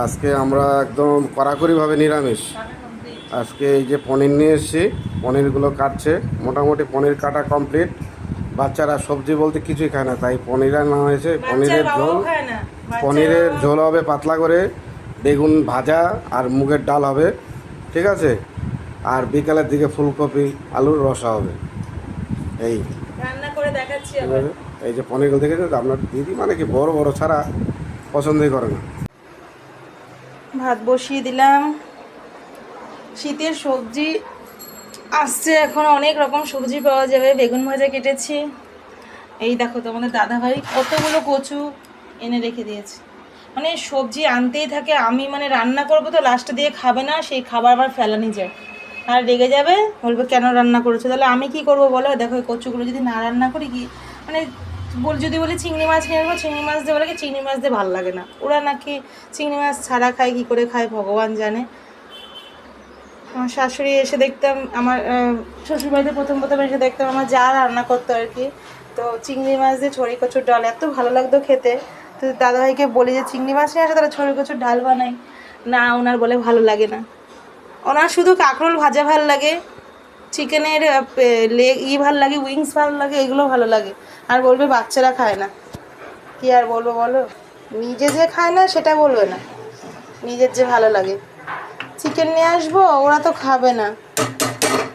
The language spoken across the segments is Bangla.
আজকে আমরা একদম কড়াকড়িভাবে নিরামিষ। আজকে এই যে পনির নিয়ে এসেছি, পনিরগুলো কাটছে, মোটামুটি পনির কাটা কমপ্লিট। বাচ্চারা সবজি বলতে কিছুই খায় না, তাই পনির আনা হয়েছে। বাচ্চার বাবাও খায় না, বাচ্চার পনিরের বাবা। ঝোল হবে পাতলা করে, বেগুন ভাজা আর মুগের ডাল হবে, ঠিক আছে। আর বিকালের দিকে ফুলকপি আলুর রসা হবে। এই রান্না করে দেখাচ্ছি ঠিক আবার। আছে। এই যে পনিরগুলো দেখেছেন তো, আপনার দিদি মানে কি বড় বড় ছাড়া পছন্দই করে না। ভাত বসিয়ে দিলাম। শীতের সবজি আসছে, এখন অনেক রকম সবজি পাওয়া যাবে। বেগুন ভাজা কেটেছি। এই দেখো তোমাদের দাদা ভাই কতগুলো কচু এনে রেখে দিয়েছে। মানে সবজি আনতেই থাকে, আমি মানে রান্না করবো তো লাস্টে দিয়ে খাবে না, সেই খাবার আবার ফেলানি যায় আর রেগে যাবে, বলবে কেন রান্না করেছো। তাহলে আমি কি করব বলো? দেখো এই কচুগুলো যদি না রান্না করি কি মানে যদি বলি চিংড়ি মাছ কিনে নেবো, চিংড়ি মাছ দিয়ে বলে কি চিংড়ি মাছ দিয়ে ভালো লাগে না। ওরা নাকি চিংড়ি মাছ ছাড়া খায়, কি করে খায় ভগবান জানে। আমার শাশুড়ি এসে দেখতাম, আমার শ্বশুরবাড়িতে প্রথম প্রথম এসে দেখতাম আমার যা রান্না করতো আর কি। তো চিংড়ি মাছ দিয়ে ছড়ি কচুর ডাল এত ভালো লাগতো খেতে। তো দাদাভাইকে বলি যে চিংড়ি মাছ নিয়ে আসে, তাহলে ছড়ি কচুর ডাল বানাই। না, ওনার বলে ভালো লাগে না। ওনার শুধু কাঁকরোল ভাজা ভালো লাগে, চিকেনের লেগ ভালো লাগে, উইংস ভালো লাগে, এগুলো ভালো লাগে। আর বলবে বাচ্চারা খায় না। কি আর বলবো বলো, নিজে যে খায় না সেটা বলবে না, নিজের যে ভালো লাগে। চিকেন নিয়ে আসবো, ওরা তো খাবে না,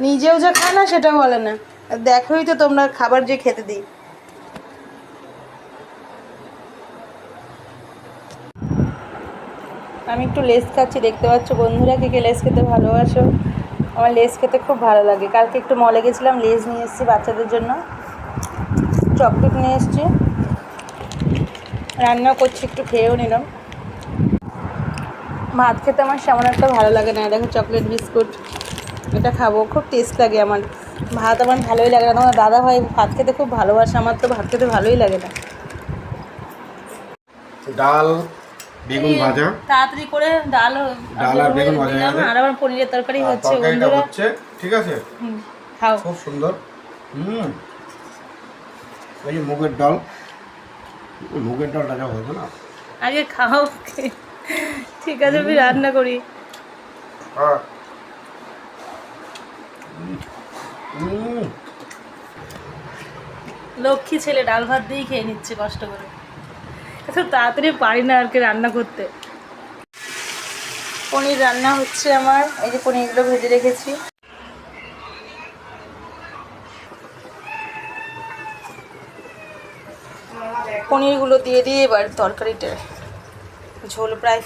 নিজেও যে খায় না সেটা বলে না। আর দেখোই তো তোমরা খাবার যে খেতে দিই। আমি একটু লেস খাচ্ছি, দেখতে পাচ্ছ বন্ধুরা, কে কে লেস খেতে ভালোবাসো। আমার লেস খেতে খুব ভালো লাগে। কালকে একটু মলে গেছিলাম, লেস নিয়ে এসেছি বাচ্চাদের জন্য, চকলেট নিয়ে এসেছি, রান্না করছি, একটু খেয়েও নিলাম। ভাত খেতে আমার সেমন একটা ভালো লাগে না। দেখো চকলেট বিস্কুট, এটা খাবো, খুব টেস্ট লাগে আমার। ভাত আমার ভালোই লাগে না। তোমার দাদা ভাই ভাত খেতে খুব ভালোবাসে, আমার তো ভাত খেতে ভালোই লাগে না। ডাল, বেগুন ভাজা, তাড়াতাড়ি করে ডাল ডাল আর বেগুন ভাজা দিলাম, আছে, আর আবার পনিরের তরকারি আর হচ্ছে তরকারিটা বন্ধুরা। হচ্ছে, ঠিক আছে। খাও। খুব সুন্দর। এই যে মুগের ডাল, মুগের ডালটা যা হয়েছে না। আগে খাও। ঠিক আছে, আমি রান্না করি। হ্যাঁ। হুম। লক্ষ্মী ছেলে ডাল ভাত দিয়েই খেয়ে নিচ্ছে কষ্ট করে। এত তাড়াতাড়ি পারি না আর কি রান্না করতে। পনির রান্না হচ্ছে আমার। এই যে পনিরগুলো ভেজে রেখেছি। পনিরগুলো দিয়ে দিয়ে এবার তরকারিটা ঝোল প্রায়